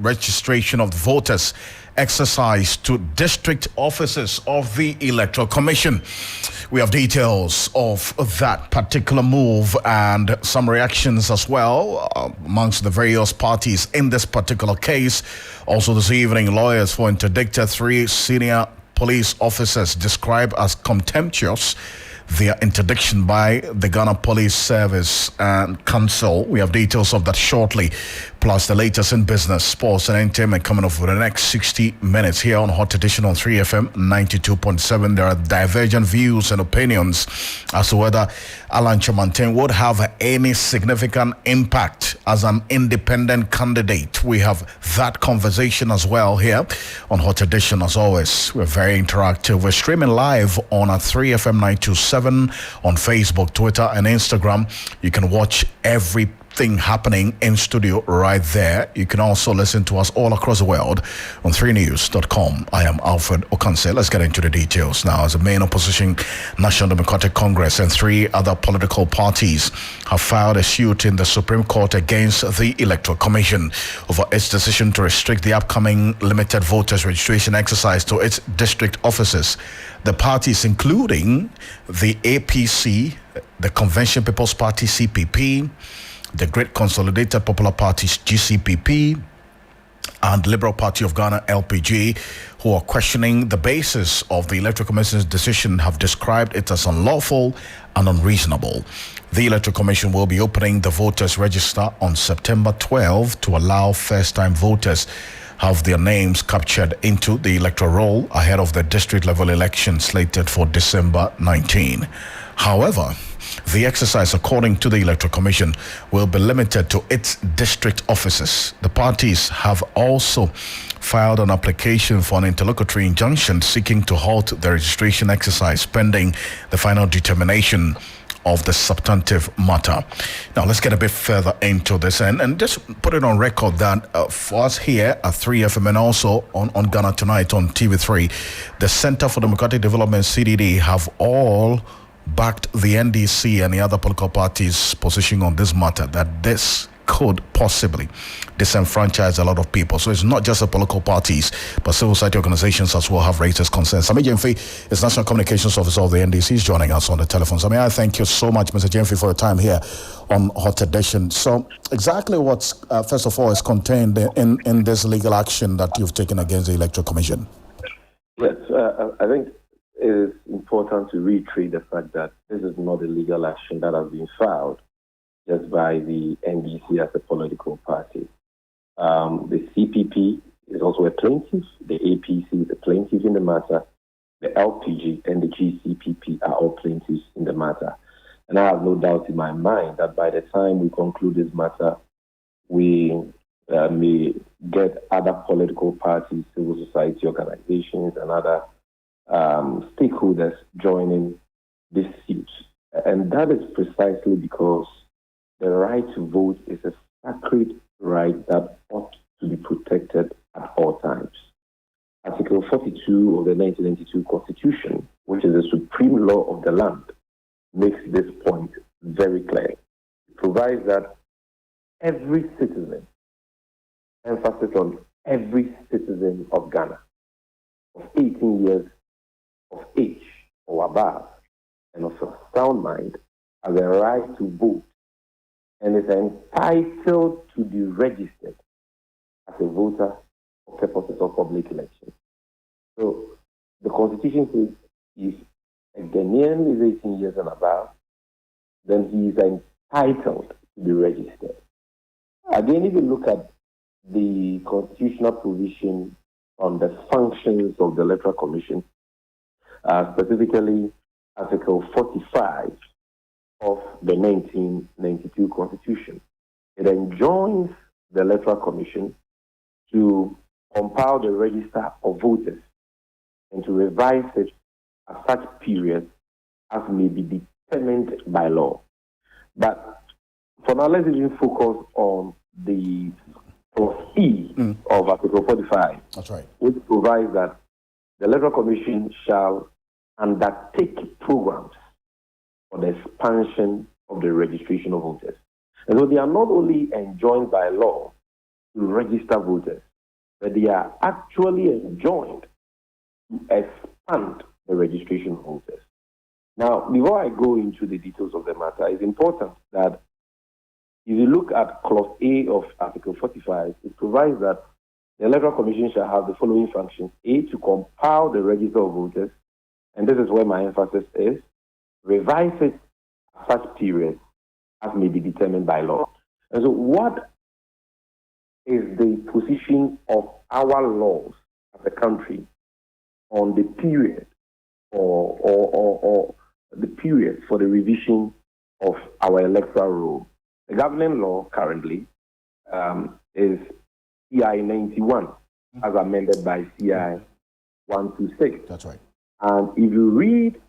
registration of voters exercise to district offices of the Electoral Commission. We have details of that particular move and some reactions as well amongst the various parties in this particular case. Also this evening, lawyers for interdicted 3 senior police officers described as contemptuous their interdiction by the Ghana Police Service and Council. We have details of that shortly, plus the latest in business, sports and entertainment coming up for the next 60 minutes here on Hot Edition on 3FM 92.7. There are divergent views and opinions as to whether Alan Chamantin would have any significant impact as an independent candidate. We have that conversation as well here on Hot Edition. As always, we're very interactive. We're streaming live on a 3FM 927 on Facebook, Twitter, and Instagram. You can watch everything happening in studio right there. You can also listen to us all across the world on 3news.com. I am Alfred Ocansey. Let's get into the details now. As the main opposition, National Democratic Congress and 3 other political parties have filed a suit in the Supreme Court against the Electoral Commission over its decision to restrict the upcoming limited voters registration exercise to its district offices. The parties, including the APC, the Convention People's Party CPP, the Great Consolidated Popular Parties GCPP, and Liberal Party of Ghana LPG, who are questioning the basis of the Electoral Commission's decision, have described it as unlawful and unreasonable. The Electoral Commission will be opening the voters register on September 12 to allow first-time voters have their names captured into the electoral roll ahead of the district level election slated for December 19. However, the exercise, according to the Electoral Commission, will be limited to its district offices. The parties have also filed an application for an interlocutory injunction seeking to halt the registration exercise pending the final determination of the substantive matter. Now, let's get a bit further into this and just put it on record that for us here at 3FM and also on Ghana Tonight on TV3, the Center for Democratic Development, CDD, have all backed the NDC and the other political parties' position on this matter, that this could possibly disenfranchise a lot of people. So it's not just the political parties, but civil society organizations as well have raised this concern. Sami Jemfi is National Communications Officer of the NDC, is joining us on the telephone. So I thank you so much, Mr. Jemfi, for your time here on Hot Edition. So exactly what's, first of all, is contained in this legal action that you've taken against the Electoral Commission? Yes, I think it is important to reiterate the fact that this is not a legal action that has been filed just by the NDC as a political party. The CPP is also a plaintiff, the APC is a plaintiff in the matter, the LPG and the GCPP are all plaintiffs in the matter. And I have no doubt in my mind that by the time we conclude this matter, we may get other political parties, civil society organizations, and other stakeholders joining this suit. And that is precisely because the right to vote is a sacred right that ought to be protected at all times. Article 42 of the 1992 Constitution, which is the supreme law of the land, makes this point very clear. It provides that every citizen, emphasis on every citizen of Ghana, of 18 years of age or above, and of a sound mind, has a right to vote and is entitled to be registered as a voter for purposes of public election. So the Constitution says if a Ghanaian is 18 years and above, then he is entitled to be registered. Again, if you look at the constitutional provision on the functions of the Electoral Commission, specifically Article 45 of the 1992 Constitution, it enjoins the Electoral Commission to compile the register of voters and to revise it at such periods as may be determined by law. But for now, let's even focus on the clause E of Article 45, that's right, which provides that the Electoral Commission shall undertake programs for the expansion of the registration of voters. And so they are not only enjoined by law to register voters, but they are actually enjoined to expand the registration of voters. Now, before I go into the details of the matter, it's important that if you look at Clause A of Article 45, it provides that the Electoral Commission shall have the following functions. A, to compile the register of voters, and this is where my emphasis is, revise it at such period as may be determined by law. And so what is the position of our laws as a country on the period or the period for the revision of our electoral roll? The governing law currently is CI 91 as amended by CI 126. That's right. And if you read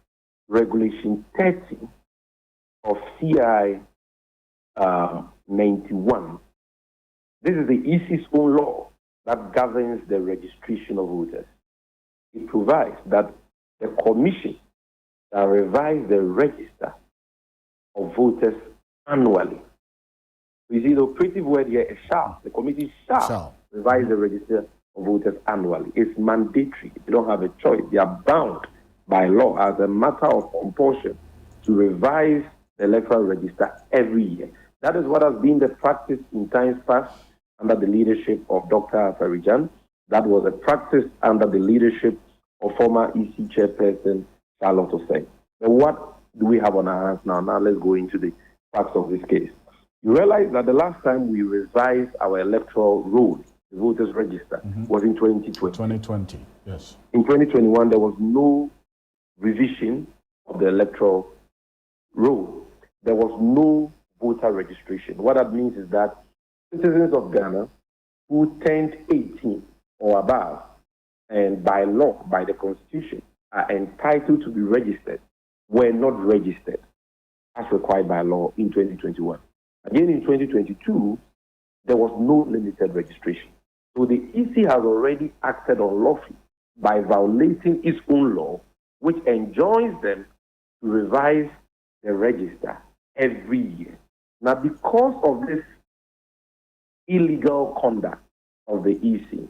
Regulation 30 of CI 91, this is the EC's own law that governs the registration of voters. It provides that the commission shall revise the register of voters annually. You see, the operative word here is shall. The committee shall revise the register of voters annually. It's mandatory. They don't have a choice. They are bound by law as a matter of compulsion to revise the electoral register every year. That is what has been the practice in times past under the leadership of Dr. Alfred. That was a practice under the leadership of former EC chairperson Charlotte Osei. But what do we have on our hands now? Now let's go into the facts of this case. You realize that the last time we revised our electoral roll, the voters register, was in 2020. 2020, yes. In 2021, there was no revision of the electoral roll. There was no voter registration. What that means is that citizens of Ghana who turned 18 or above, and by law, by the Constitution, are entitled to be registered, were not registered as required by law in 2021. Again, in 2022, there was no limited registration. So the EC has already acted unlawfully by violating its own law, which enjoins them to revise the register every year. Now, because of this illegal conduct of the EC,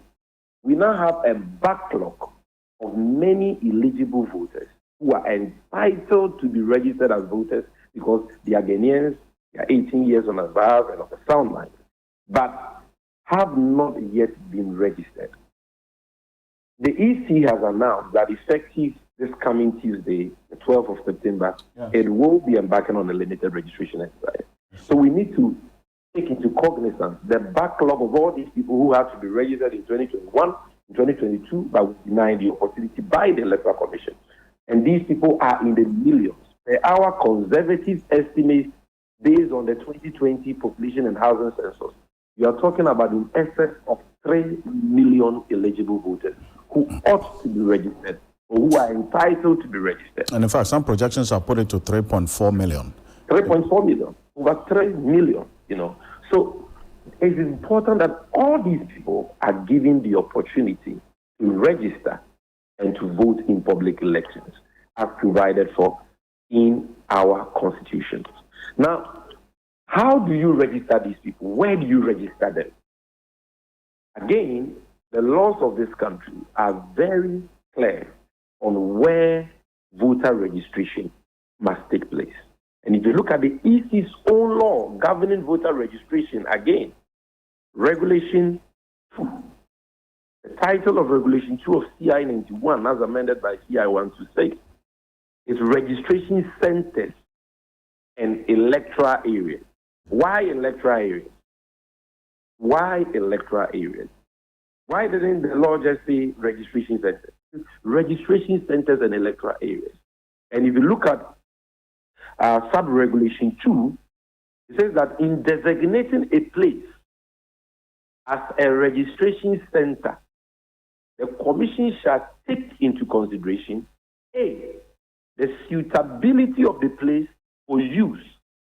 we now have a backlog of many eligible voters who are entitled to be registered as voters because they are Ghanaians, they are 18 years and above and of a sound mind, but have not yet been registered. The EC has announced that effective this coming Tuesday, the 12th of September, it will be embarking on a limited registration exercise. So we need to take into cognizance the backlog of all these people who have to be registered in 2021, in 2022, but we denied the opportunity by the Electoral Commission. And these people are in the millions. Our conservative estimates based on the 2020 population and housing census, you are talking about in excess of 3 million eligible voters who ought to be registered or who are entitled to be registered. And in fact, some projections are put it to 3.4 million. 3.4 million, over 3 million, you know. So it's important that all these people are given the opportunity to register and to vote in public elections as provided for in our constitution. Now, how do you register these people? Where do you register them? Again, the laws of this country are very clear on where voter registration must take place. And if you look at the EC's own law governing voter registration, again, Regulation 2, the title of Regulation 2 of CI 91, as amended by CI 126, is registration centers and electoral areas. Why electoral areas? Why electoral areas? Why didn't the law just say registration centers? Registration centers and electoral areas. And if you look at sub-regulation 2, it says that in designating a place as a registration center, the Commission shall take into consideration A, the suitability of the place for use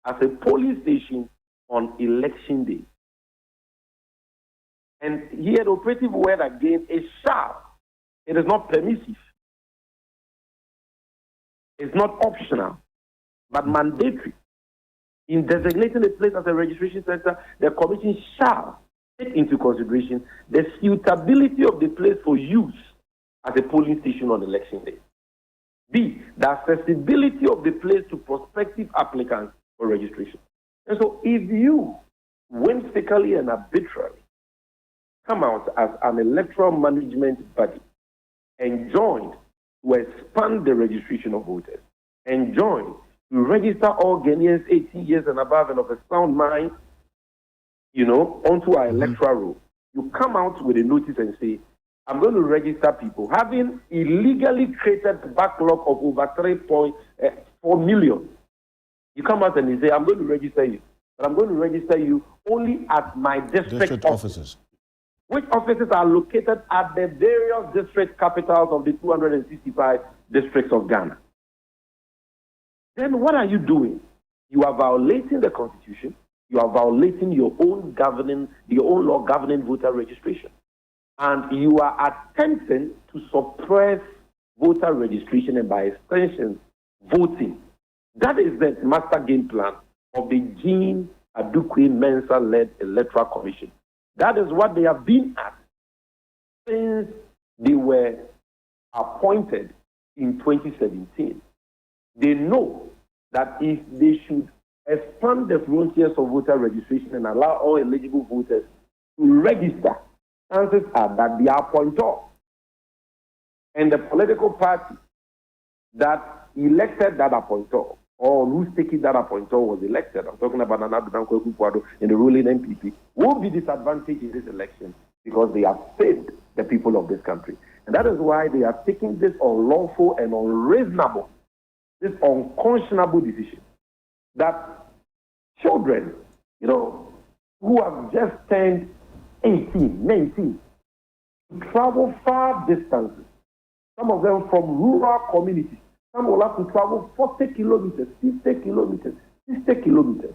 as a polling station on election day. And here the operative word again is shall. It is not permissive. It's not optional, but mandatory. In designating a place as a registration center, the Commission shall take into consideration the suitability of the place for use as a polling station on election day. B, the accessibility of the place to prospective applicants for registration. And so if you whimsically and arbitrarily come out as an electoral management body and join to expand the registration of voters and join to register all Ghanaians 18 years and above and of a sound mind, onto our electoral roll, you come out with a notice and say, I'm going to register people, having illegally created a backlog of over 3.4 million. You come out and you say, I'm going to register you, but I'm going to register you only at my district offices. Which offices are located at the various district capitals of the 265 districts of Ghana. Then what are you doing? You are violating the Constitution. You are violating your own law governing voter registration. And you are attempting to suppress voter registration and by extension, voting. That is the master game plan of the Jean Adukwe Mensah-led Electoral Commission. That is what they have been at since they were appointed in 2017. They know that if they should expand the frontiers of voter registration and allow all eligible voters to register, chances are that the appointer and the political party that elected that appointer or whose ticket that appointer was elected, I'm talking about Nana Danko Kukwado in the ruling MPP, will be disadvantaged in this election because they have failed the people of this country. And that is why they are taking this unlawful and unreasonable, this unconscionable decision that children, who have just turned 18, 19, travel far distances, some of them from rural communities. Some will have to travel 40 kilometers, 50 kilometers, 60 kilometers.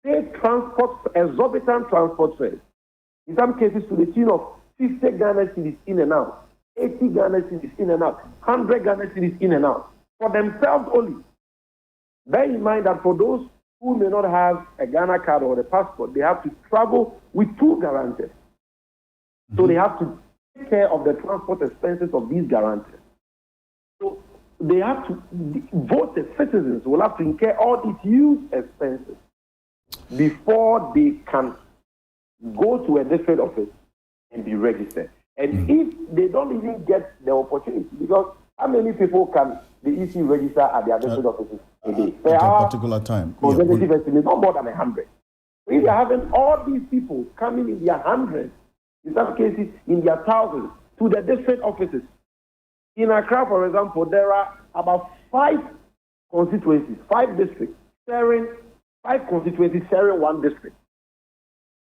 They transport exorbitant transport fares. In some cases, to the tune of 50 Ghana cedis in and out, 80 Ghana cedis in and out, 100 Ghana cedis in and out, for themselves only. Bear in mind that for those who may not have a Ghana card or a passport, they have to travel with two guarantors. So they have to take care of the transport expenses of these guarantors. So they have to vote, the citizens will have to incur all these huge expenses before they can go to a district office and be registered. And if they don't even get the opportunity, because how many people can the EC register at their district offices a day? At a particular time. Conservative estimate, not more than 100. So if you're having all these people coming in their hundreds, in some cases in their thousands, to the district offices. In Accra, for example, there are about 5 constituencies, 5 districts, sharing 5 constituencies sharing 1 district.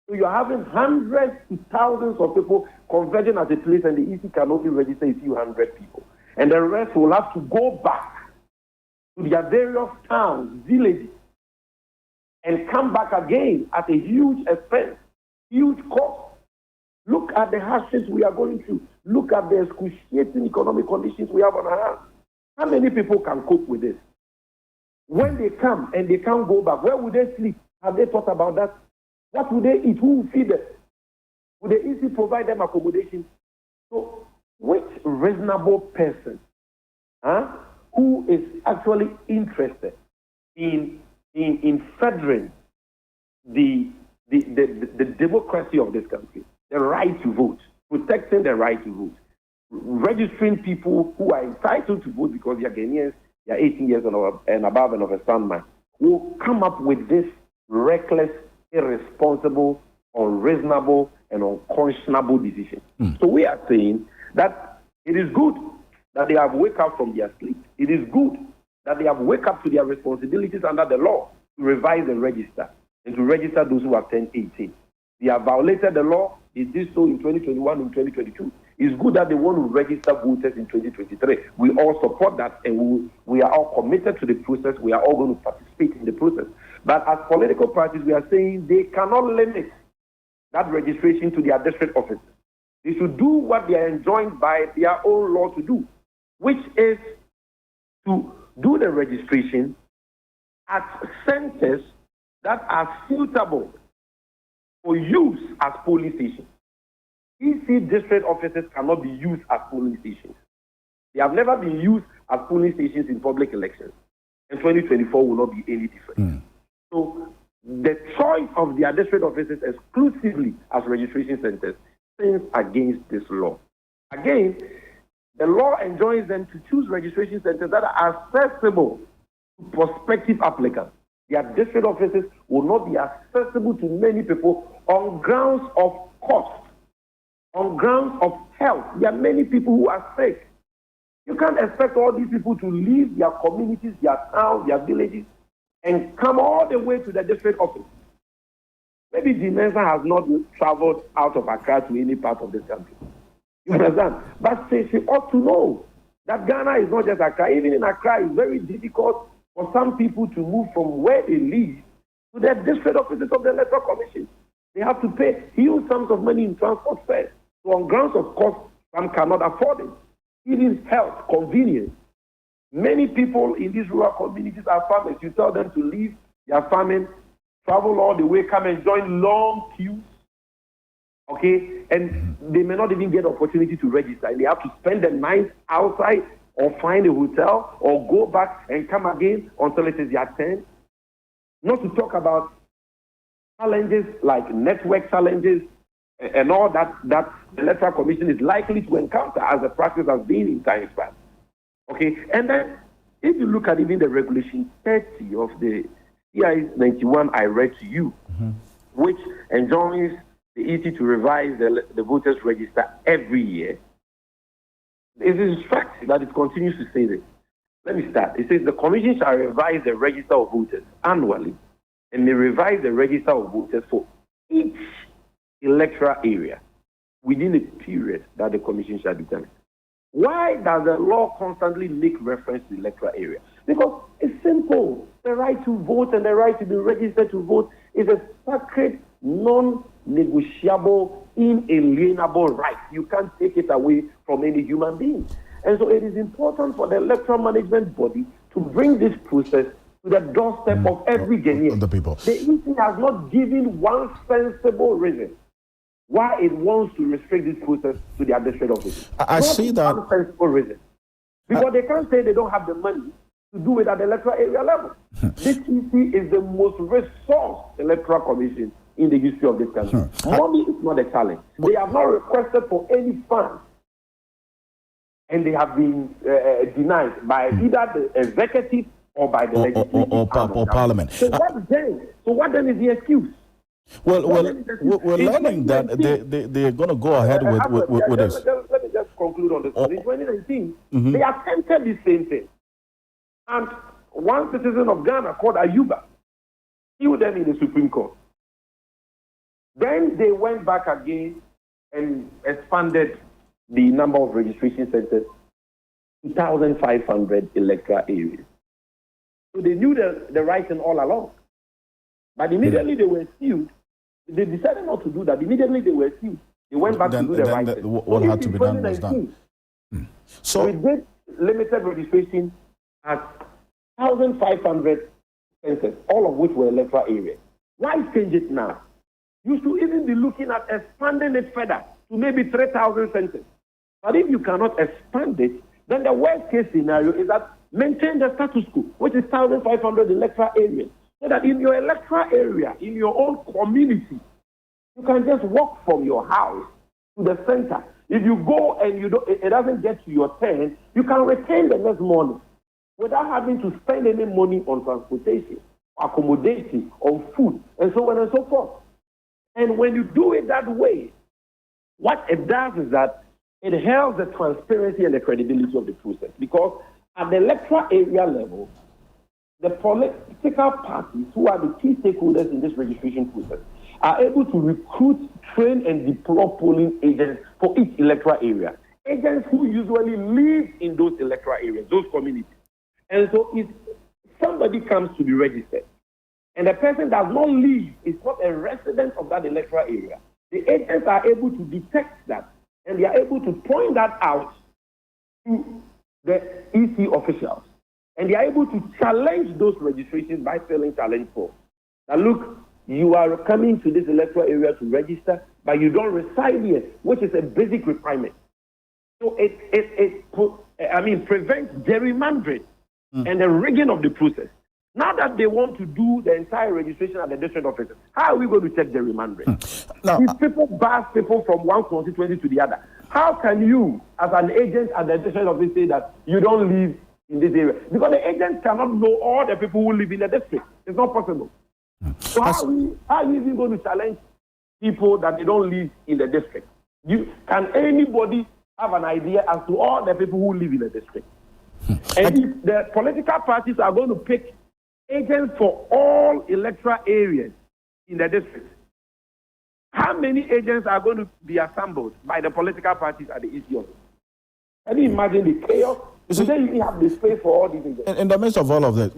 So you're having hundreds to thousands of people converging at a place, and the EC can only register a few hundred people. And the rest will have to go back to their various towns, villages, and come back again at a huge expense, huge cost. Look at the hardships we are going through. Look at the excruciating economic conditions we have on our hands. How many people can cope with this? When they come and they can't go back, where will they sleep? Have they thought about that? What will they eat? Who will feed them? Will the EC provide them accommodation? So, which reasonable person who is actually interested in furthering the democracy of this country, the right to vote, protecting the right to vote, registering people who are entitled to vote because they are Ghanaians, they are 18 years and above and of a sound mind, will come up with this reckless, irresponsible, unreasonable, and unconscionable decision. So we are saying that it is good that they have wake up from their sleep. It is good that they have wake up to their responsibilities under the law to revise and register, and to register those who have turned 18. They have violated the law. They did so in 2021 and 2022. It's good that they want to register voters in 2023. We all support that, and we are all committed to the process. We are all going to participate in the process. But as political parties, we are saying they cannot limit that registration to their district offices. They should do what they are enjoined by their own law to do, which is to do the registration at centers that are suitable for use as polling stations. EC district offices cannot be used as polling stations. They have never been used as polling stations in public elections. And 2024 will not be any different. So the choice of their district offices exclusively as registration centers sins against this law. Again, the law enjoins them to choose registration centers that are accessible to prospective applicants. Their district offices will not be accessible to many people on grounds of cost, on grounds of health. There are many people who are sick. You can't expect all these people to leave their communities, their towns, their villages, and come all the way to the district office. Maybe Dimensah has not traveled out of Accra to any part of this country. You understand? But she ought to know that Ghana is not just Accra. Even in Accra, it's very difficult for some people to move from where they live to the district offices of the Electoral Commission. They have to pay huge sums of money in transport fares. So on grounds of cost, some cannot afford it. It is health, convenience. Many people in these rural communities are farmers. You tell them to leave their farming, travel all the way, come and join long queues, okay? And they may not even get opportunity to register. And they have to spend the night outside or find a hotel or go back and come again until it is their turn. Not to talk about challenges like network challenges and all that the Electoral Commission is likely to encounter as the practice has been in times past. Okay, and then if you look at even the regulation 30 of the CI 91 I read to you, which enjoins the EC to revise the voters register every year, it is instructive that it continues to say this. Let me start. It says the Commission shall revise the register of voters annually and may revise the register of voters for each electoral area within a period that the Commission shall determine. Why does the law constantly make reference to electoral area? Because it's simple. The right to vote and the right to be registered to vote is a sacred, non-negotiable, inalienable right. You can't take it away from any human being. And so it is important for the electoral management body to bring this process to the doorstep of every Ghanaian. The people. The EC has not given one sensible reason why it wants to restrict this process to the district office. I see that. One sensible reason. Because they can't say they don't have the money to do it at the electoral area level. This EC is the most resourced electoral commission in the history of this country. Money is not a challenge. They have not requested for any funds, and they have been denied by either the executive or by the legislative or parliament. So what then is the excuse? Well, we're learning that they're going to go ahead with this. Let me just conclude on this. In 2019, they attempted the same thing. And one citizen of Ghana called Ayuba sued them in the Supreme Court. Then they went back again and expanded the number of registration centers to 2,500 electoral areas. So they knew the writing all along. But immediately they were sued. They decided not to do that. Immediately they were sued. They went back to do the right thing. What had to be done was done. So we did limited registration at 1,500 centers, all of which were electoral areas. Why change it now? You should even be looking at expanding it further to maybe 3,000 centers. But if you cannot expand it, then the worst case scenario is that maintain the status quo, which is 1,500 electoral areas. So that in your electoral area, in your own community, you can just walk from your house to the center. If you go and it doesn't get to your turn, you can return the next morning without having to spend any money on transportation, accommodation, on food, and so on and so forth. And when you do it that way, what it does is that it helps the transparency and the credibility of the process. Because at the electoral area level, the political parties, who are the key stakeholders in this registration process, are able to recruit, train, and deploy polling agents for each electoral area. Agents who usually live in those electoral areas, those communities. And so if somebody comes to be registered, and the person does not live, is not a resident of that electoral area, the agents are able to detect that, and they are able to point that out to the EC officials. And they are able to challenge those registrations by filling challenge forms. Now look, you are coming to this electoral area to register, but you don't reside here, which is a basic requirement. So it prevents gerrymandering and the rigging of the process. Now that they want to do the entire registration at the district offices, how are we going to check gerrymandering? If people pass people from one constituency to the other, how can you, as an agent at the district office, say that you don't live in this area? Because the agent cannot know all the people who live in the district. It's not possible. So how are you even going to challenge people that they don't live in the district? Can anybody have an idea as to all the people who live in the district? And if the political parties are going to pick agents for all electoral areas in the district, how many agents are going to be assembled by the political parties at the EC office? Can you imagine the chaos? Do they really have the space for all these agents? In the midst of all of this,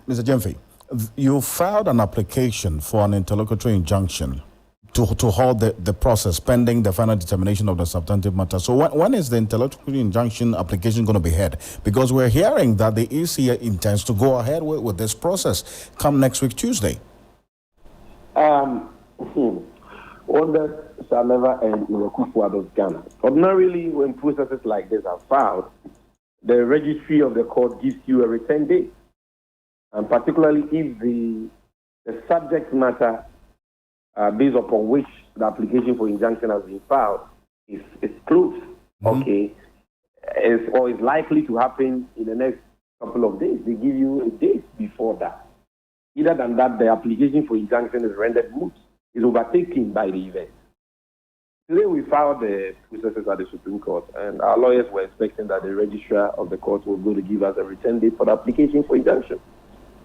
Mr. Jemfe, you filed an application for an interlocutory injunction to hold the process pending the final determination of the substantive matter. So when is the interlocutory injunction application going to be heard? Because we're hearing that the EC intends to go ahead with this process come next week, Tuesday. Wonders shall never end in a Kufuado's Ghana. Ordinarily, when processes like this are filed, the registry of the court gives you a return date. And particularly if the subject matter based upon which the application for injunction has been filed is closed, okay, or is likely to happen in the next couple of days. They give you a date before that. Either than that, the application for injunction is rendered moot, is overtaken by the event. Today we filed the processes at the Supreme Court, and our lawyers were expecting that the registrar of the court was going to give us a return date for the application for injunction.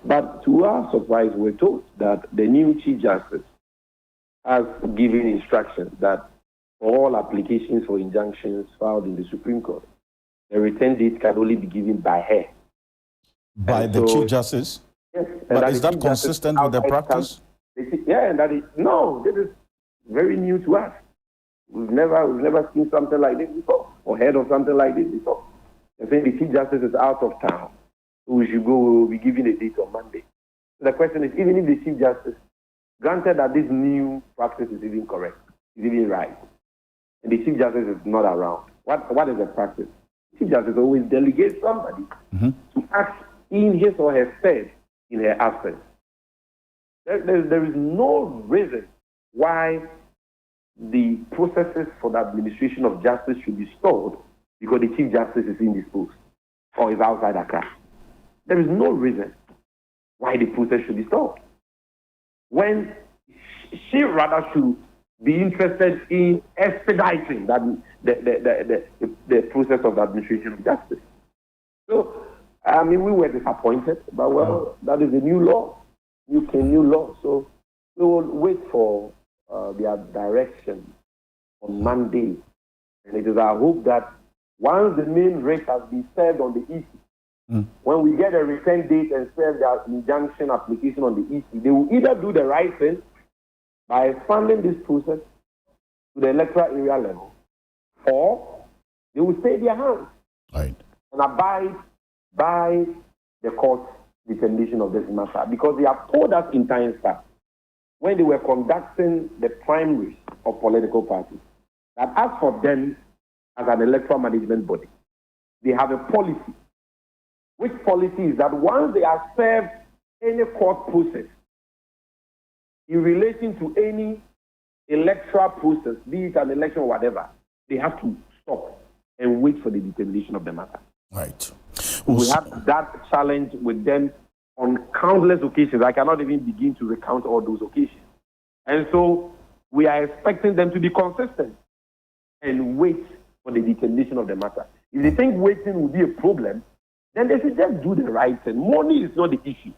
But to our surprise, we're told that the new Chief Justice has given instructions that for all applications for injunctions filed in the Supreme Court, the return date can only be given by her. By the Chief Justice? Yes. But is that consistent with the practice? Yeah, and that is, no, this is very new to us. We've never seen something like this before, or heard of something like this before. I think the Chief Justice is out of town. We should go, we'll be given a date on Monday. So the question is, even if the Chief Justice, granted that this new practice is even correct, is even right, and the Chief Justice is not around, what is the practice? The Chief Justice always delegates somebody to act in his or her stead in her absence. There is no reason why the processes for the administration of justice should be stalled because the Chief Justice is indisposed or is outside Accra. There is no reason why the process should be stalled, when she rather should be interested in expediting the process of the administration of justice. So, we were disappointed, but well, that is a new law, new law. So we will wait for their direction on Monday, and it is our hope that once the main rate has been served on the EC, when we get a return date and serve their injunction application on the EC, they will either do the right thing by expanding this process to the electoral area level, or they will stay their hands and abide by the court's determination of this matter, because they have told us in times past, when they were conducting the primaries of political parties, that as for them, as an electoral management body, they have a policy. Which policy is that once they have served any court process in relation to any electoral process, be it an election or whatever, they have to stop and wait for the determination of the matter. Right. We have that challenge with them on countless occasions. I cannot even begin to recount all those occasions. And so we are expecting them to be consistent and wait for the determination of the matter. If they think waiting will be a problem, then they should just do the right thing. Money is not the issue.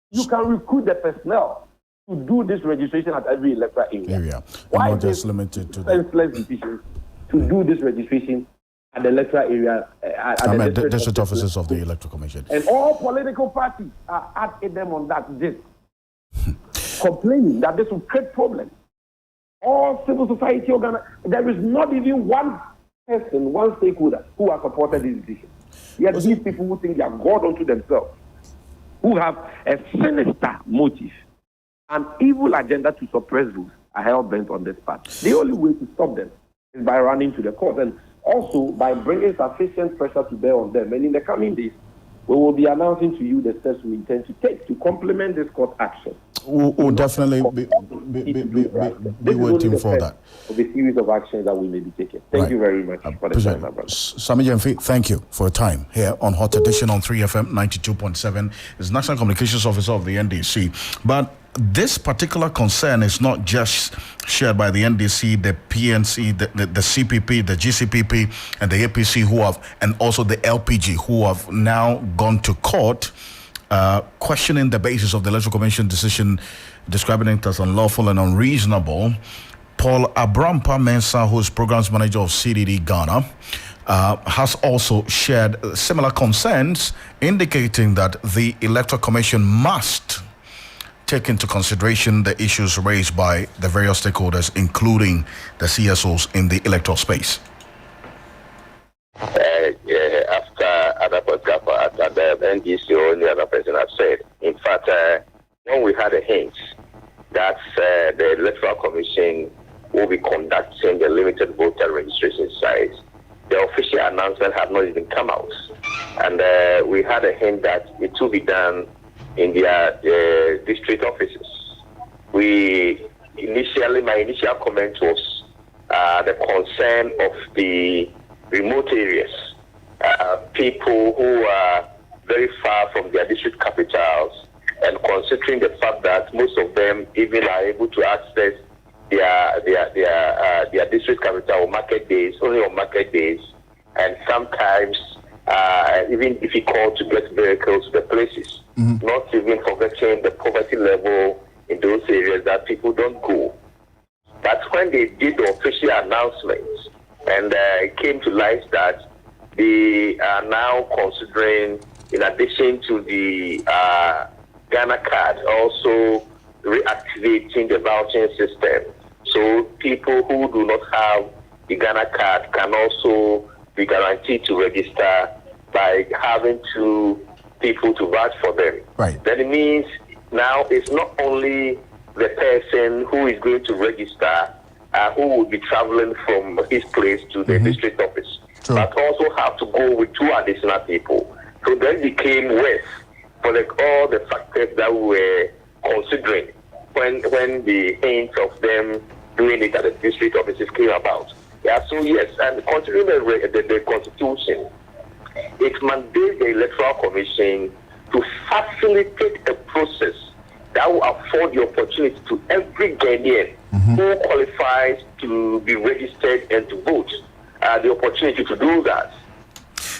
You can recruit the personnel to do this registration at every electoral area. Why not just limited to the senseless decisions to do this registration at the electoral area, at the district offices of the Electoral Commission? And all political parties are at them on that this, complaining that this will create problems. All civil society organizations, there is not even one person, one stakeholder who has supported this decision. Yet these people who think they are God unto themselves, who have a sinister motive, an evil agenda to suppress votes are hell bent on this path. The only way to stop them is by running to the court and also by bringing sufficient pressure to bear on them. And in the coming days, we will be announcing to you the steps we intend to take to complement this court action. We'll definitely be waiting for that. Of a series of actions that we may be taking. Thank you very much for the time, my brother. Sami Jemfi, thank you for your time here on Hot Edition on 3FM 92.7. Is National Communications Officer of the NDC. But this particular concern is not just shared by the NDC, the PNC, the CPP, the GCPP, and the APC who have, and also the LPG who have now gone to court, questioning the basis of the Electoral Commission decision, describing it as unlawful and unreasonable. Paul Abrampa Mensah, who is Programs Manager of CDD Ghana, has also shared similar concerns, indicating that the Electoral Commission must take into consideration the issues raised by the various stakeholders, including the CSOs in the electoral space. After the NDC or any other person have said, in fact, when we had a hint that the Electoral Commission will be conducting the limited voter registration sites, the official announcement had not even come out. And we had a hint that it will be done in their district offices. My initial comment was the concern of the remote areas, people who are very far from their district capitals, and considering the fact that most of them even are able to access their district capital on market days, only on market days, and sometimes even difficult to get vehicles to the places. Not even forgetting the poverty level in those areas that people don't go. But when they did the official announcements, and it came to light that they are now considering, in addition to the Ghana card, also reactivating the vouching system. So people who do not have the Ghana card can also be guaranteed to register by having people to vouch for them. Right. Then it means now it's not only the person who is going to register who will be traveling from his place to the district office, but also have to go with 2 additional people. So then it became worse for all the factors that we were considering when the hint of them doing it at the district offices came about. Yeah, so yes, and considering the Constitution, it mandates the Electoral Commission to facilitate a process that will afford the opportunity to every Ghanaian who qualifies to be registered and to vote, the opportunity to do that.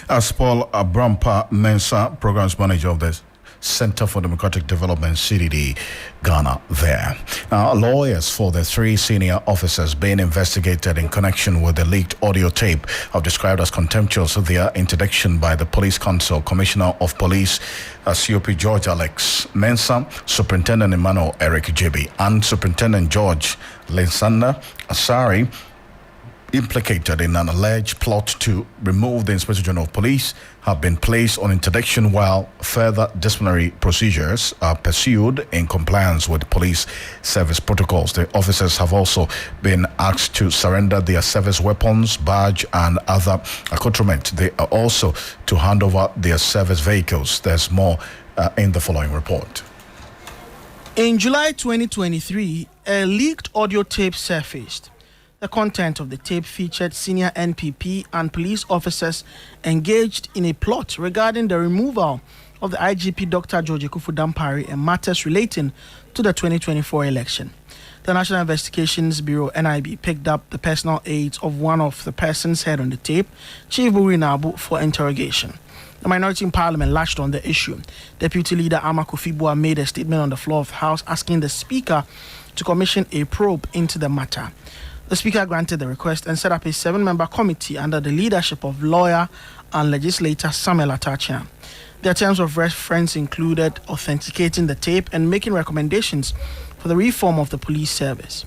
As Paul Abrampa Mensah, Programs Manager of the Center for Democratic Development, CDD Ghana, there. Now, lawyers for the 3 senior officers being investigated in connection with the leaked audio tape have described as contemptuous of their interdiction by the Police Council, Commissioner of Police, COP George Alex Mensah, Superintendent Emmanuel Eric Jebi, and Superintendent George Linsanda Asari, implicated in an alleged plot to remove the Inspector General of Police, have been placed on interdiction while further disciplinary procedures are pursued in compliance with police service protocols. The officers have also been asked to surrender their service weapons, badge, and other accoutrement. They are also to hand over their service vehicles. There's more in the following report. In July 2023, a leaked audio tape surfaced. The content of the tape featured senior NPP and police officers engaged in a plot regarding the removal of the IGP Dr. George Ekufu Dampari and matters relating to the 2024 election. The National Investigations Bureau, NIB, picked up the personal aids of one of the persons heard on the tape, Chief Buri Nabu, for interrogation. The minority in Parliament latched on the issue. Deputy Leader Ama Kofi Boah made a statement on the floor of the House asking the Speaker to commission a probe into the matter. The Speaker granted the request and set up a 7-member committee under the leadership of lawyer and legislator Samuel Atachia. Their terms of reference included authenticating the tape and making recommendations for the reform of the police service.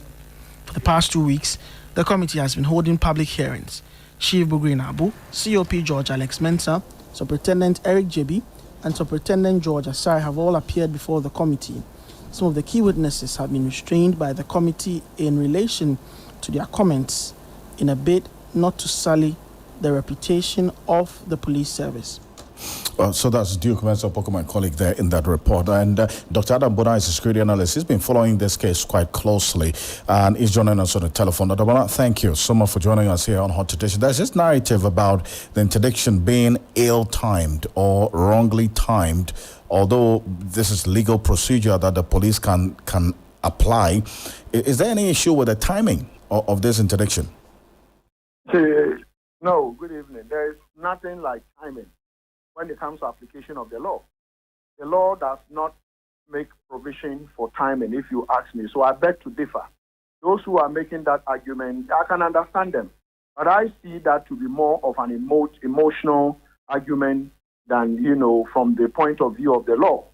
For the past 2 weeks, the committee has been holding public hearings. Chief Bugri Nabu, COP George Alex Mensah, Superintendent Eric Jebi, and Superintendent George Asai have all appeared before the committee. Some of the key witnesses have been restrained by the committee in relation to their comments in a bid not to sully the reputation of the police service. So that's Duke Mensah, my colleague there in that report. And Dr. Adam Bona is a security analyst. He's been following this case quite closely and he's joining us on the telephone. Dr. Bona, thank you so much for joining us here on Hot Edition. There's this narrative about the interdiction being ill-timed or wrongly timed, although this is legal procedure that the police can apply. Is there any issue with the timing of this interdiction? No, good evening. There is nothing like timing when it comes to application of the law. The law does not make provision for timing, if you ask me. So I beg to differ. Those who are making that argument, I can understand them. But I see that to be more of an emotional argument than, from the point of view of the law.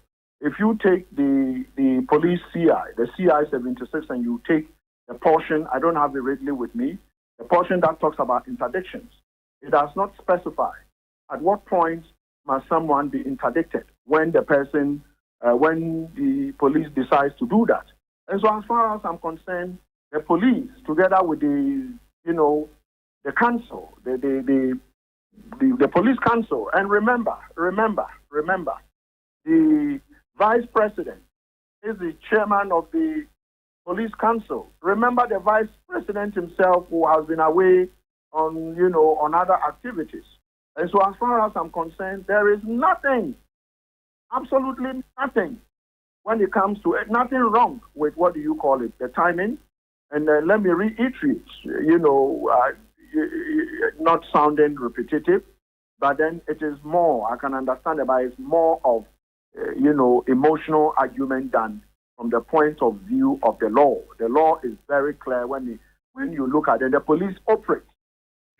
If you take the police CI, the CI 76, and you take the portion, I don't have it readily with me, the portion that talks about interdictions, it does not specify at what point must someone be interdicted when the police decides to do that. And so as far as I'm concerned, the police, together with the council, the police council, and remember, the vice president is the chairman of the police council. Remember the vice president himself, who has been away on other activities. And so as far as I'm concerned, there is nothing, absolutely nothing, when it comes to it, nothing wrong with, the timing. And let me reiterate, not sounding repetitive, but then it is more, I can understand it, but it's more of, emotional argument than from the point of view of the law. The law is very clear when you look at it. The police operate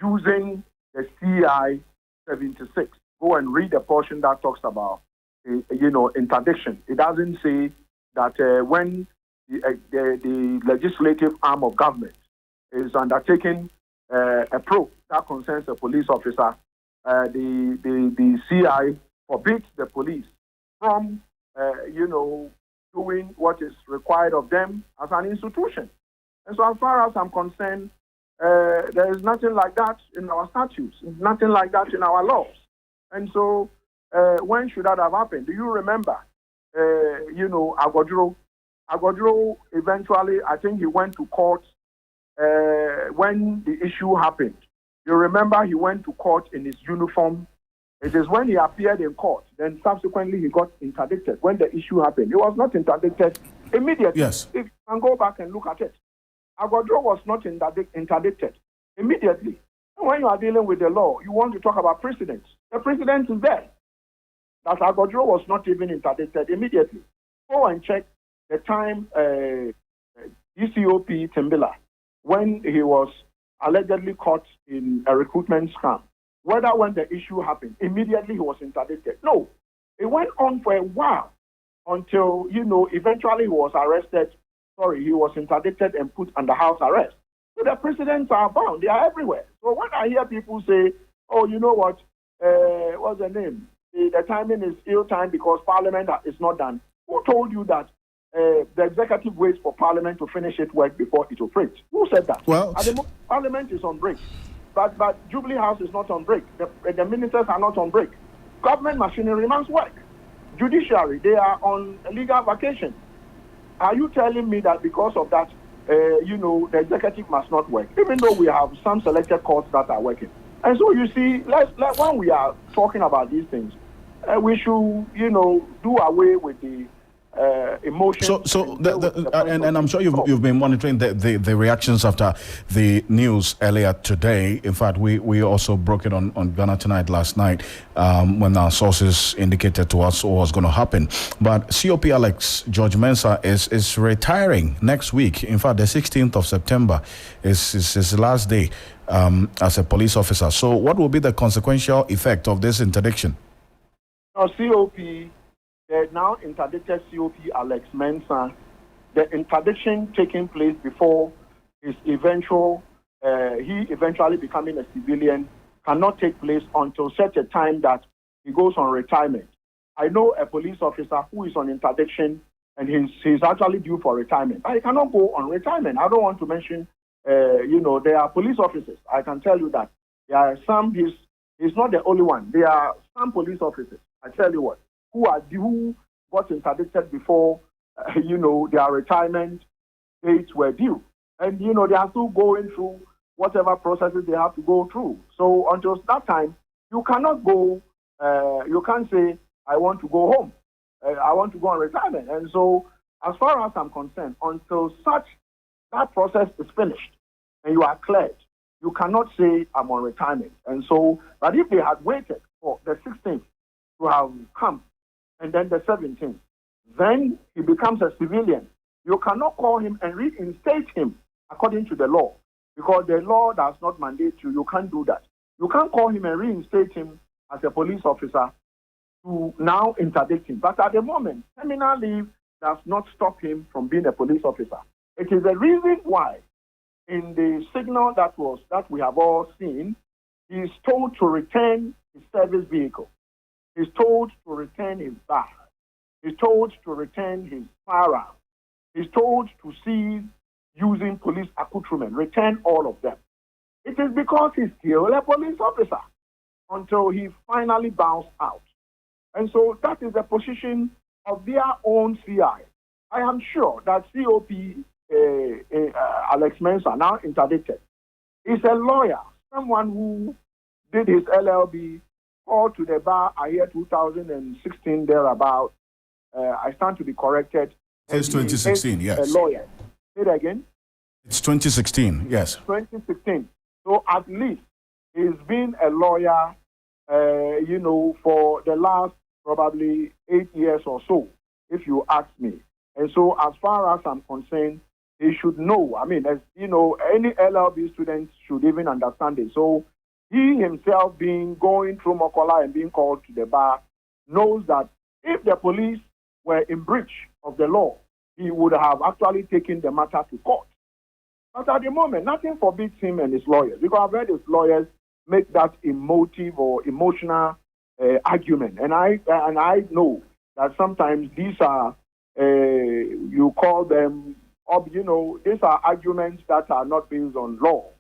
using the CI 76. Go and read the portion that talks about, interdiction. It doesn't say that when the legislative arm of government is undertaking a probe that concerns a police officer, the CI forbids the police from, doing what is required of them as an institution. And so as far as I'm concerned, there is nothing like that in our statutes, nothing like that in our laws. And so when should that have happened? Do you remember, Agodro? Agodro eventually, I think he went to court when the issue happened. You remember he went to court in his uniform. It is when he appeared in court, then subsequently he got interdicted. When the issue happened, he was not interdicted immediately. Yes. If you can go back and look at it. Agodro was not interdicted immediately. And when you are dealing with the law, you want to talk about precedents. The precedent is there. That Agodro was not even interdicted immediately. Go and check the time DCOP Timbila, when he was allegedly caught in a recruitment scam, whether when the issue happened, immediately he was interdicted. No. It went on for a while until, eventually he was arrested. He was interdicted and put under house arrest. So the precedents are bound. They are everywhere. So when I hear people say, oh, you know what, what's the name? The timing is ill-timed because Parliament is not done. Who told you that the executive waits for Parliament to finish its work before it operates? Who said that? Well, at the moment, Parliament is on break. But Jubilee House is not on break. The ministers are not on break. Government machinery must work. Judiciary, they are on a legal vacation. Are you telling me that because of that, the executive must not work, even though we have some selected courts that are working? And so you see, when we are talking about these things, we should, do away with the emotion. And I'm sure you've been monitoring the reactions after the news earlier today. In fact, we also broke it on Ghana Tonight last night when our sources indicated to us what was going to happen. But COP Alex George Mensah is retiring next week. In fact, the 16th of September is his last day as a police officer. So what will be the consequential effect of this interdiction? COP, the now interdicted COP Alex Mensah, the interdiction taking place before his he eventually becoming a civilian cannot take place until such a time that he goes on retirement. I know a police officer who is on interdiction and he's actually due for retirement. But he cannot go on retirement. I don't want to mention, there are police officers. I can tell you that there are some. He's not the only one. There are some police officers. I tell you what, who got interdicted before, their retirement dates were due, and they are still going through whatever processes they have to go through. So until that time, you cannot go. You can't say, I want to go home. I want to go on retirement. And so, as far as I'm concerned, until that process is finished and you are cleared, you cannot say I'm on retirement. And so, but if they had waited for the 16th to have come and then the 17th, then he becomes a civilian. You cannot call him and reinstate him according to the law, because the law does not mandate you. You can't do that. You can't call him and reinstate him as a police officer to now interdict him. But at the moment, terminal leave does not stop him from being a police officer. It is the reason why in the signal that we have all seen, he is told to return his service vehicle. He's told to return his bag. He's told to return his firearm. He's told to cease using police accoutrement, return all of them. It is because he's still a police officer until he finally bows out. And so that is the position of their own CI. I am sure that COP Alex Mensah, now interdicted, is a lawyer, someone who did his LLB, called to the bar a year 2016 thereabout. I stand to be corrected. It's 2016, yes. A lawyer. Say it again. It's 2016, yes. 2016. So at least he's been a lawyer, for the last probably 8 years or so, if you ask me. And so as far as I'm concerned, he should know. I mean, as you know, any LLB student should even understand it. So he himself going through Mokola and being called to the bar knows that if the police were in breach of the law, he would have actually taken the matter to court. But at the moment, nothing forbids him and his lawyers, because I've heard his lawyers make that emotive or emotional argument. And I know that sometimes these are, you call them, these are arguments that are not based on law.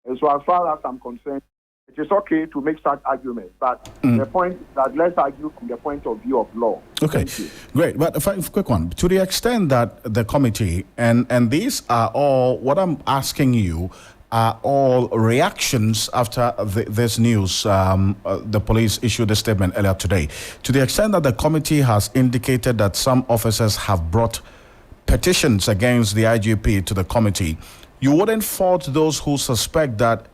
And so as far as I'm concerned, it is okay to make such arguments, but the point is that let's argue from the point of view of law. Okay, great. But a quick one. To the extent that the committee, and these are all, what I'm asking you, are all reactions after this news. The police issued a statement earlier today. To the extent that the committee has indicated that some officers have brought petitions against the IGP to the committee, you wouldn't fault those who suspect that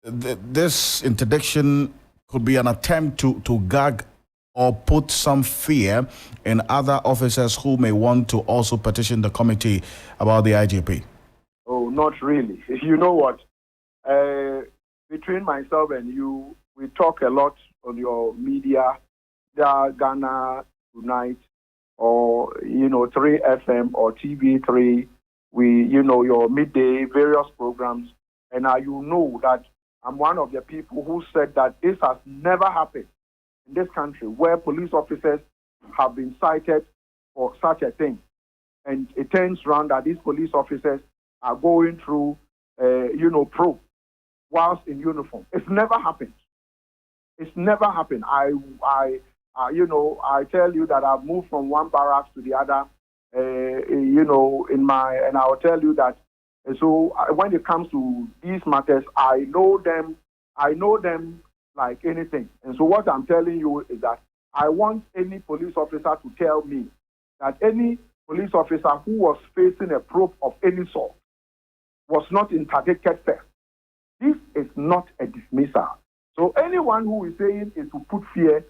this interdiction could be an attempt to gag or put some fear in other officers who may want to also petition the committee about the IGP? Oh, not really. You know what? Between myself and you, we talk a lot on your media, Ghana Tonight, or 3FM or TV3. Your midday various programs, and you know that I'm one of the people who said that this has never happened in this country, where police officers have been cited for such a thing. And it turns around that these police officers are going through, probe whilst in uniform. It's never happened. It's never happened. I tell you that I've moved from one barracks to the other, and I'll tell you that. So when it comes to these matters, I know them like anything. And so what I'm telling you is that I want any police officer to tell me that any police officer who was facing a probe of any sort was not interdicted first. This is not a dismissal. So anyone who is saying is to put fear,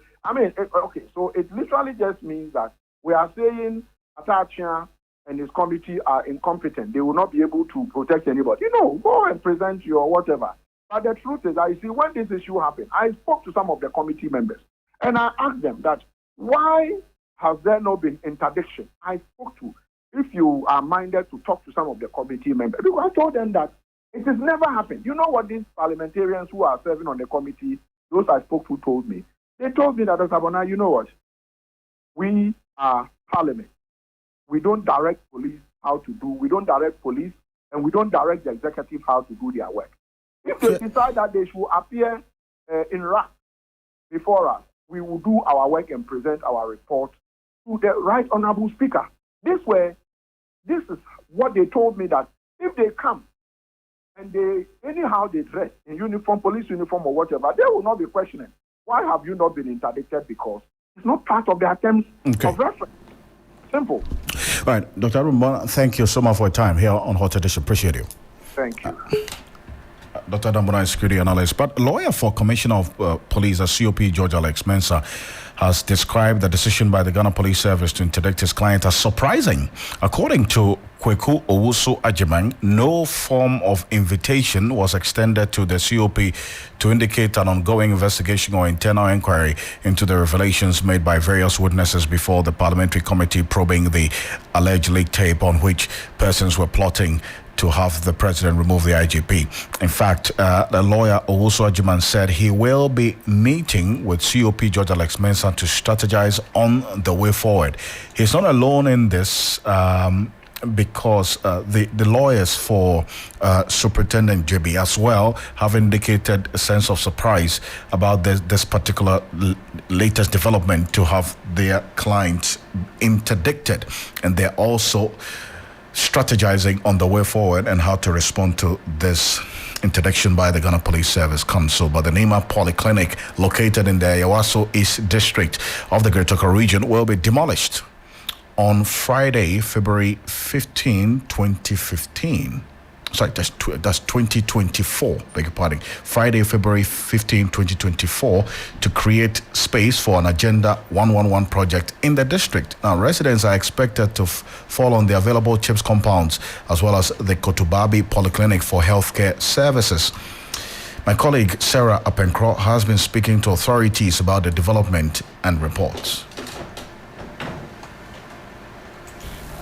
so it literally just means that we are saying Atachia and his committee are incompetent. They will not be able to protect anybody. Go and present your whatever. But the truth is, I see when this issue happened, I spoke to some of the committee members and I asked them that why has there not been interdiction? I spoke to, if you are minded to talk to some of the committee members, because I told them that it has never happened. You know what these parliamentarians who are serving on the committee, those I spoke to told me? They told me that, Dr. Bona, you know what? We are parliament. we don't direct police how to do. We don't direct police, and we don't direct the executive how to do their work. If they decide that they should appear in rank before us, we will do our work and present our report to the Right Honorable Speaker. This is what they told me, that if they come and anyhow they dress in uniform, police uniform or whatever, they will not be questioning. Why have you not been interdicted? Because it's not part of the attempts of reference. Simple. Right, Dr. Rumba, thank you so much for your time here on Hot Edition. Appreciate you. Thank you. Dr. Dambona is security analyst, but lawyer for Commissioner of Police, COP George Alex Mensah, has described the decision by the Ghana Police Service to interdict his client as surprising. According to Kweku Owusu Ajiman, no form of invitation was extended to the COP to indicate an ongoing investigation or internal inquiry into the revelations made by various witnesses before the parliamentary committee probing the alleged leaked tape on which persons were plotting to have the president remove the IGP. In fact, the lawyer Owusu Ajiman said he will be meeting with COP George Alex Mensah to strategize on the way forward. He's not alone in this because the lawyers for Superintendent JB as well have indicated a sense of surprise about this particular latest development to have their clients interdicted, and they're also strategizing on the way forward and how to respond to this interdiction by the Ghana Police Service Council. But the Nema Polyclinic, located in the Ayawaso East District of the Greater Accra region, will be demolished on Friday, February 15, 2015. Sorry, that's 2024, beg your pardon. Friday, February 15, 2024, to create space for an Agenda 111 project in the district. Now, residents are expected to fall on the available CHIPS compounds as well as the Kotubabi Polyclinic for healthcare services. My colleague Sarah Apenkro has been speaking to authorities about the development and reports.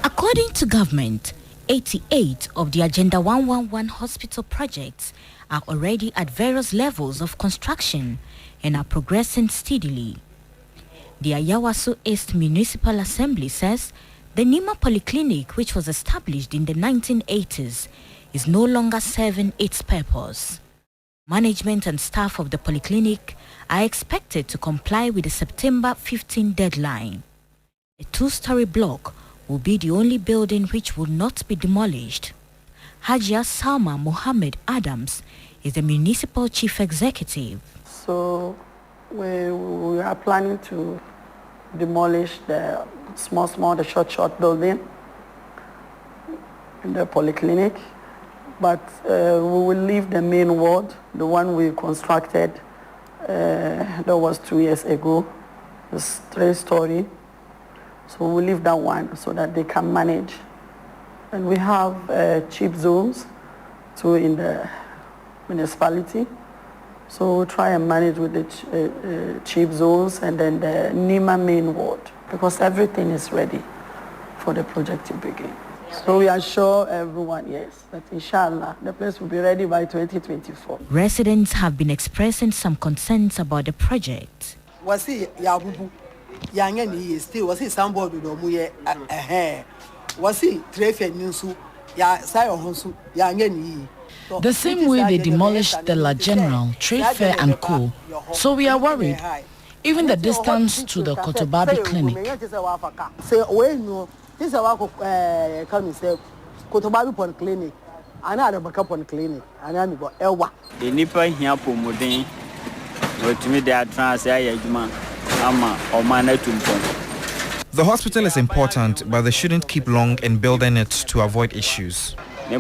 According to government, 88 of the Agenda 111 hospital projects are already at various levels of construction and are progressing steadily. The Ayawaso East Municipal Assembly says the Nema Polyclinic, which was established in the 1980s, is no longer serving its purpose. Management and staff of the polyclinic are expected to comply with the September 15 deadline. A two-story block will be the only building which will not be demolished. Hajia Salma Mohammed Adams is the municipal chief executive. So we are planning to demolish the the short building in the polyclinic, but we will leave the main ward, the one we constructed that was 2 years ago. It's 3-story. So we'll leave that one so that they can manage. And we have cheap zones too in the municipality. So we'll try and manage with the cheap zones and then the Nema main ward, because everything is ready for the project to begin. So we assure everyone, yes, that inshallah the place will be ready by 2024. Residents have been expressing some concerns about the project. The same way they demolished the La General, Trade Fair and Co. So we are worried. Even the distance to the Kotobabi Clinic. The hospital is important, but they shouldn't keep long in building it to avoid issues. We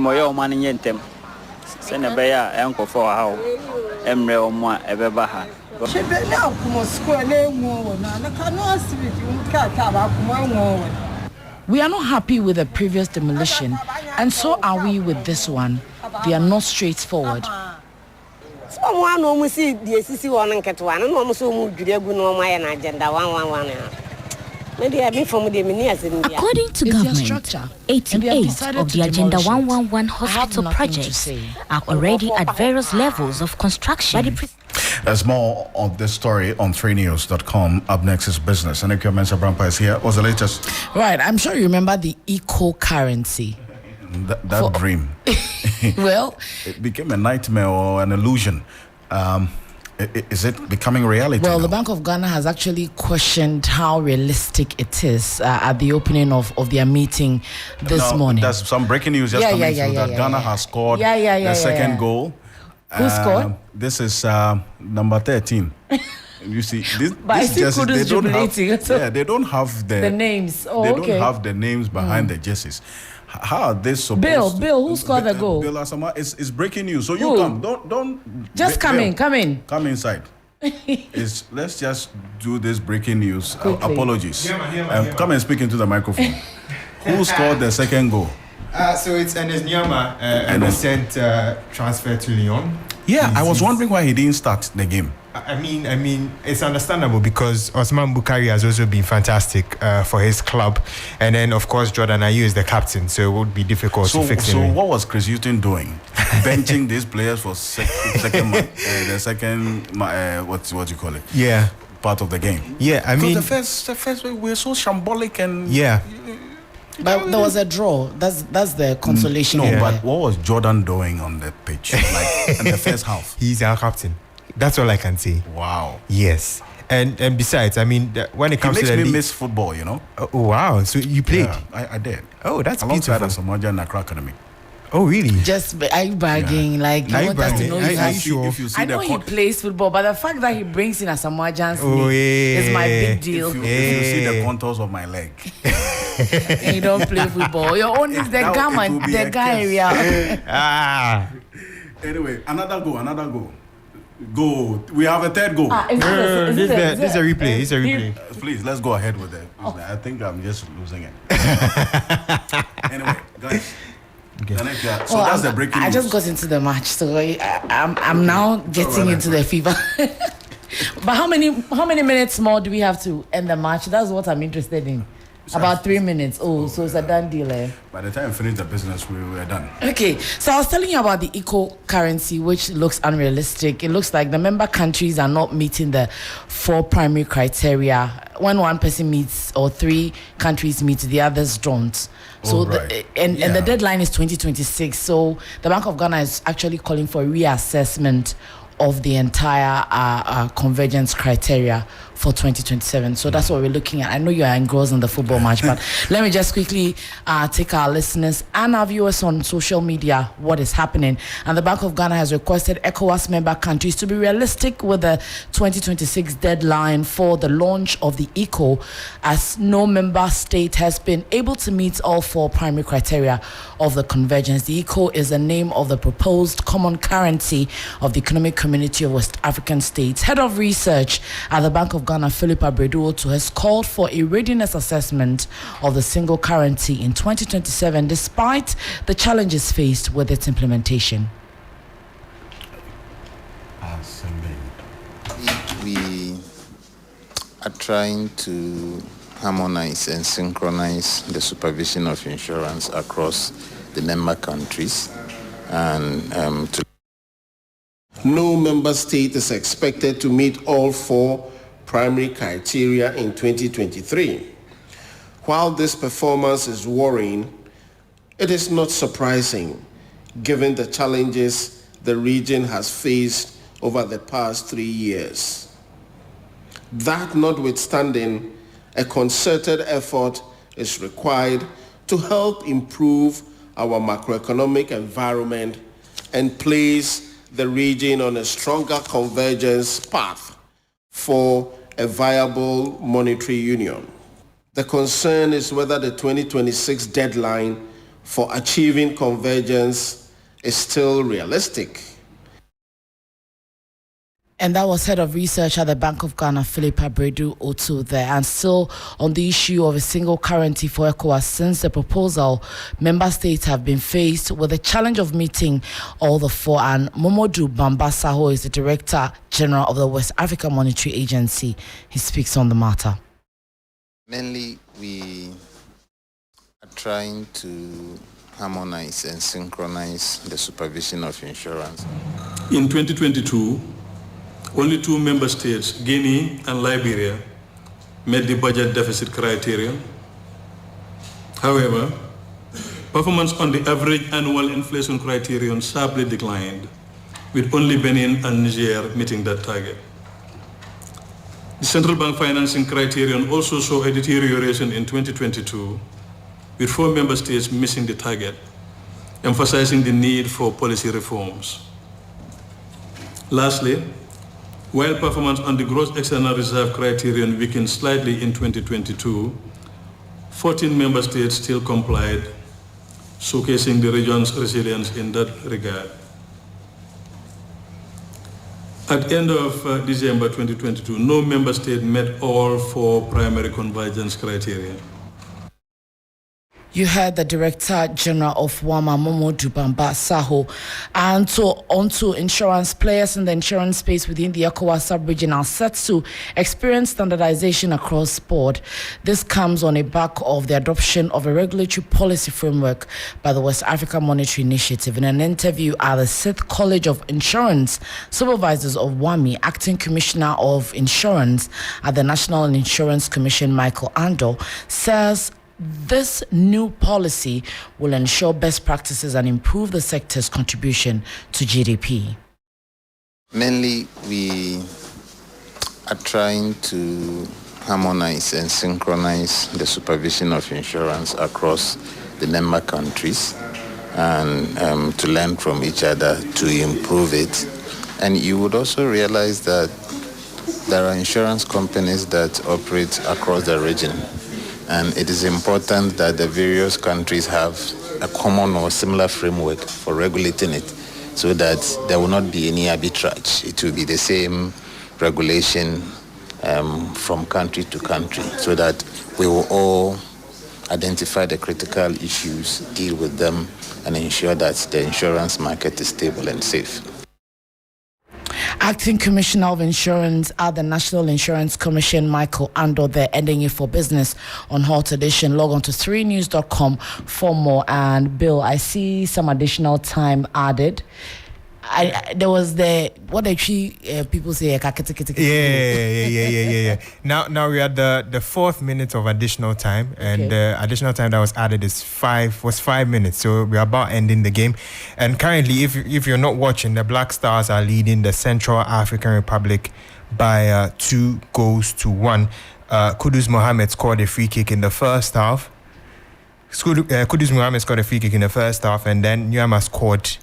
are not happy with the previous demolition, and so are we with this one. They are not straightforward. According to government, 88 of the Agenda 111 hospital projects are already at various levels of construction. There's more on this story on 3news.com. Up next is business. And Mensa Brampa is here. What's the latest? Right, I'm sure you remember the eco-currency. That dream. Well, it became a nightmare or an illusion. Is it becoming reality? Well, now? the Bank of Ghana has actually questioned how realistic it is at the opening of their meeting this morning. There's some breaking news just coming through that Ghana has scored the second goal. Who scored? This is number 13. You see, they don't have the names. They don't have the names behind the jerseys. How are they supposed Bill, who scored the goal? Bill Asama, it's breaking news. So you come. Don't just come in. Come inside. Let's just do this breaking news. Apologies. Come and speak into the microphone. Who scored the second goal? So it's Nema, a recent transfer to Lyon. Yeah, I was wondering why he didn't start the game. I mean, it's understandable because Osman Bukari has also been fantastic for his club, and then of course Jordan Ayew is the captain, so it would be difficult to fix him. So what was Chris Hughton doing? Benching these players for the second what you call it? Yeah, part of the game. Yeah, I mean the first way we're so shambolic and yeah. But there was a draw. That's the consolation. No, but what was Jordan doing on the pitch, like in the first half? He's our captain. That's all I can say. Wow. Yes. And besides, I mean, when it comes to makes me miss football, you know. Oh wow! So you played? Yeah, I did. Oh, that's alongside beautiful. Alongside Asamoah Accra Academy. Oh really? Just are you bragging? Like you want us to know if you see I know he plays football, but the fact that he brings in Asamoah Accra is my big deal. If you see the contours of my leg. You don't play football. Your own is the gammon, the guy area. Anyway, another goal. Go. We have a third goal. This is a replay. It's a replay. Please, let's go ahead with it. Oh. I think I'm just losing it. Anyway, guys. Okay. So that's the breaking news. I just got into the match, so I'm now getting into the fever. But how many minutes more do we have to end the match? That's what I'm interested in. About 3 minutes. Oh, so it's a done deal. By the time we finish the business, we were done. Okay, so I was telling you about the eco-currency, which looks unrealistic. It looks like the member countries are not meeting the 4 primary criteria. When one person meets or 3 countries meet, the others don't. So and the deadline is 2026. So the Bank of Ghana is actually calling for a reassessment of the entire convergence criteria for 2027. So that's what we're looking at. I know you are engrossed in the football match, but let me just quickly take our listeners and our viewers on social media what is happening. And the Bank of Ghana has requested ECOWAS member countries to be realistic with the 2026 deadline for the launch of the ECO, as no member state has been able to meet all 4 primary criteria of the convergence. The ECO is the name of the proposed common currency of the Economic Community of West African States. Head of research at the Bank of Ghana, Philip Abredu-Otu, has called for a readiness assessment of the single currency in 2027, despite the challenges faced with its implementation. We are trying to harmonize and synchronize the supervision of insurance across the member countries, and no member state is expected to meet all 4 primary criteria in 2023. While this performance is worrying, it is not surprising given the challenges the region has faced over the past 3 years. That notwithstanding, a concerted effort is required to help improve our macroeconomic environment and place the region on a stronger convergence path for a viable monetary union. The concern is whether the 2026 deadline for achieving convergence is still realistic. And that was head of research at the Bank of Ghana, Philip Abredu-Otu there. And still on the issue of a single currency for ECOWAS, since the proposal, member states have been faced with the challenge of meeting all the 4. And Momodu Bambasa, who is the Director General of the West Africa Monetary Agency, he speaks on the matter. Mainly, we are trying to harmonize and synchronize the supervision of insurance. In 2022, only 2 member states, Guinea and Liberia, met the budget deficit criterion. However, performance on the average annual inflation criterion sharply declined, with only Benin and Niger meeting that target. The central bank financing criterion also saw a deterioration in 2022, with 4 member states missing the target, emphasizing the need for policy reforms. Lastly, while performance on the gross external reserve criterion weakened slightly in 2022, 14 member states still complied, showcasing the region's resilience in that regard. At the end of December 2022, no member state met all 4 primary convergence criteria. You heard the Director General of WAMA, Momo Dubamba Saho. And so onto insurance, players in the insurance space within the ECOWAS sub-region are set to experience standardization across board. This comes on the back of the adoption of a regulatory policy framework by the West Africa Monetary Initiative. In an interview at the 6th College of Insurance Supervisors of WAMI, Acting Commissioner of Insurance at the National Insurance Commission, Michael Ando, says this new policy will ensure best practices and improve the sector's contribution to GDP. Mainly, we are trying to harmonize and synchronize the supervision of insurance across the member countries and to learn from each other to improve it. And you would also realize that there are insurance companies that operate across the region. And it is important that the various countries have a common or similar framework for regulating it so that there will not be any arbitrage. It will be the same regulation from country to country so that we will all identify the critical issues, deal with them, and ensure that the insurance market is stable and safe. Acting Commissioner of Insurance at the National Insurance Commission, Michael Ando, there, ending it for business on Hot Edition. Log on to 3news.com for more. And Bill, I see some additional time added. There was what actually people say. Yeah. Now we are the 4th minute of additional time, and the additional time that was added was 5 minutes. So we're about ending the game. And currently, if you're not watching, the Black Stars are leading the Central African Republic by 2-1. Kudus Mohammed scored a free kick in the first half. Kudus Mohammed scored a free kick in the first half, and then Nema scored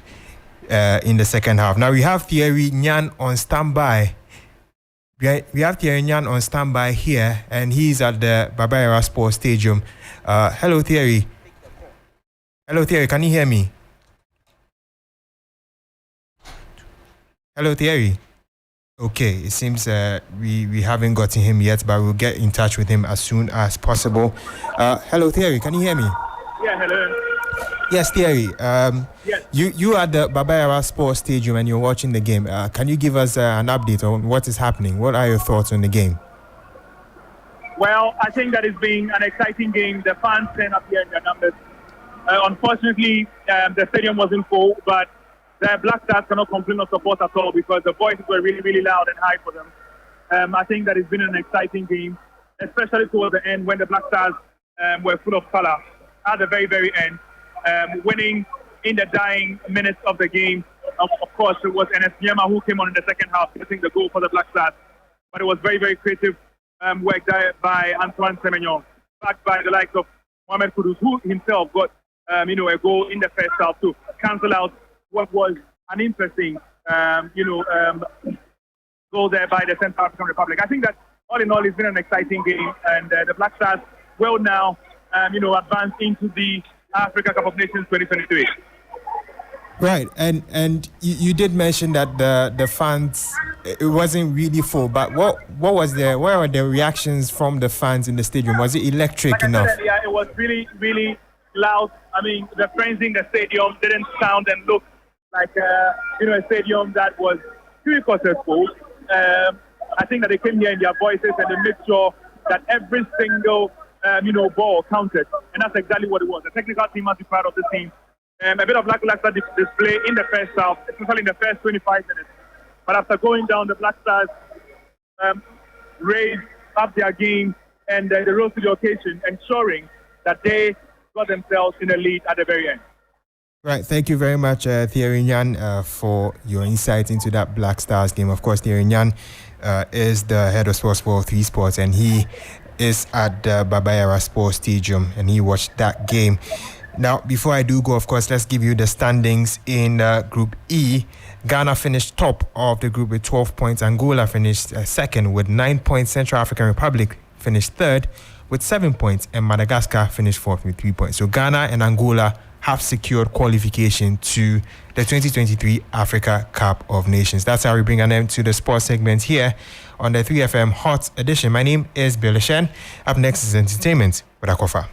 in the second half. Now we have Thierry Nyan on standby. We have Thierry Nyan on standby here, and he's at the Babayara Sports Stadium. Hello, Thierry. Hello, Thierry. Can you hear me? Hello, Thierry. Okay, it seems we haven't gotten him yet, but we'll get in touch with him as soon as possible. Hello, Thierry. Can you hear me? Yeah, hello. Yes, Thierry. Yes. You are at the Babayara Sports Stadium and you're watching the game. Can you give us an update on what is happening? What are your thoughts on the game? Well, I think that it's been an exciting game. The fans turned up here in their numbers. Unfortunately, the stadium wasn't full, but the Black Stars cannot complain of support at all because the voices were really, really loud and high for them. I think that it's been an exciting game, especially towards the end when the Black Stars were full of color at the very, very end. Winning in the dying minutes of the game. Of course, it was Nema who came on in the second half, getting the goal for the Black Stars. But it was very, very creative work by Antoine Semenyo, backed by the likes of Mohamed Kudus, who himself got a goal in the first half to cancel out what was an interesting goal there by the Central African Republic. I think that all in all, it's been an exciting game, and the Black Stars will now advance into the Africa Cup of Nations 2023. Right, and you did mention that the fans, it wasn't really full, but what were the reactions from the fans in the stadium? Was it electric enough? Yeah, it was really, really loud. I mean, the frenzy in the stadium didn't sound and look like a stadium that was 3/4 full. I think that they came here in their voices and they made sure that every single ball counted, and that's exactly what it was. The technical team must be proud of the team. A bit of lackluster display in the first half, especially in the first 25 minutes. But after going down, the Black Stars raised up their game and they rose to the occasion, ensuring that they got themselves in the lead at the very end. Right, thank you very much, Thierry Nyan, for your insight into that Black Stars game. Of course, Thierry Nyan is the head of sports for 3 Sports, and he is at the Babayara Sports Stadium, and he watched that game. Now, before I do go, of course, let's give you the standings in Group E. Ghana finished top of the group with 12 points. Angola finished second with 9 points. Central African Republic finished third with 7 points. And Madagascar finished fourth with 3 points. So Ghana and Angola have secured qualification to the 2023 Africa Cup of Nations. That's how we bring an end to the sports segment here on the 3FM Hot Edition. My name is Bill Shen. Up next is entertainment with Akofa.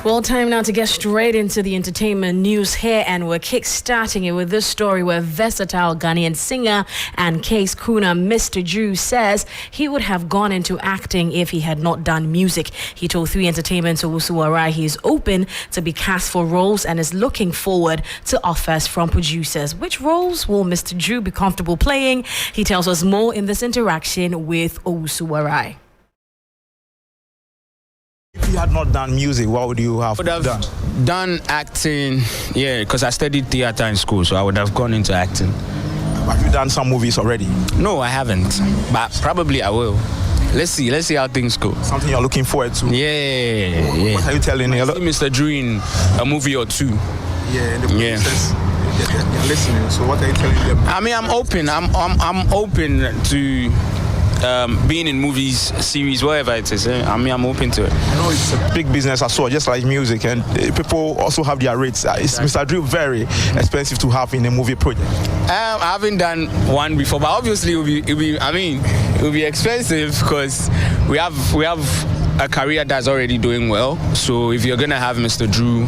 Well, time now to get straight into the entertainment news here, and we're kick-starting it with this story where versatile Ghanaian singer and case crooner Mr. Drew says he would have gone into acting if he had not done music. He told 3 Entertainment's Owusu Warai he is open to be cast for roles and is looking forward to offers from producers. Which roles will Mr. Drew be comfortable playing? He tells us more in this interaction with Owusu Warai. If you had not done music, what would you have done? Done acting, yeah, because I studied theater in school, so I would have gone into acting. Have you done some movies already? No, I haven't, but probably I will. Let's see how things go. Something you're looking forward to? Yeah. What are you telling me? Mr. Drew in a movie or two. Yeah, the producers, they're listening. So what are you telling them? I mean, I'm open. I'm open to being in movies, series, whatever it is. I mean, I'm open to it. I know it's a big business as well, just like music, and people also have their rates. Is Mr. Drew very expensive to have in a movie project? I haven't done one before, but obviously it will be expensive because we have a career that's already doing well. So if you're gonna have Mr. Drew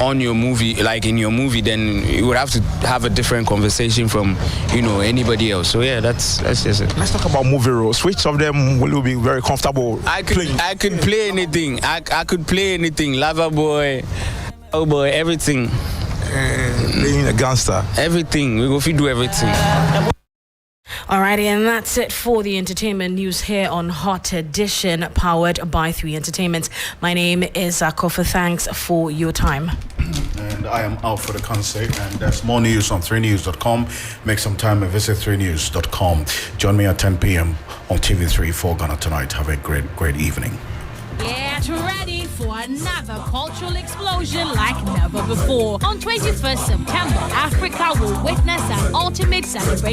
on your movie, like in your movie, then you would have to have a different conversation from anybody else. So yeah, that's just it. Let's talk about movie roles. Which of them will you be very comfortable playing? I could play anything. I could play anything. Lover boy, oh boy, everything. Playing a gangster. Everything. We go fi do everything. Alrighty, and that's it for the entertainment news here on Hot Edition, powered by 3 Entertainment. My name is Kofa. Thanks for your time. And I am Alfred Ocansey, and there's more news on 3news.com. Make some time and visit 3news.com. Join me at 10 p.m. on TV3 for Ghana Tonight. Have a great evening. Get ready for another cultural explosion like never before. On 21st September, Africa will witness an ultimate celebration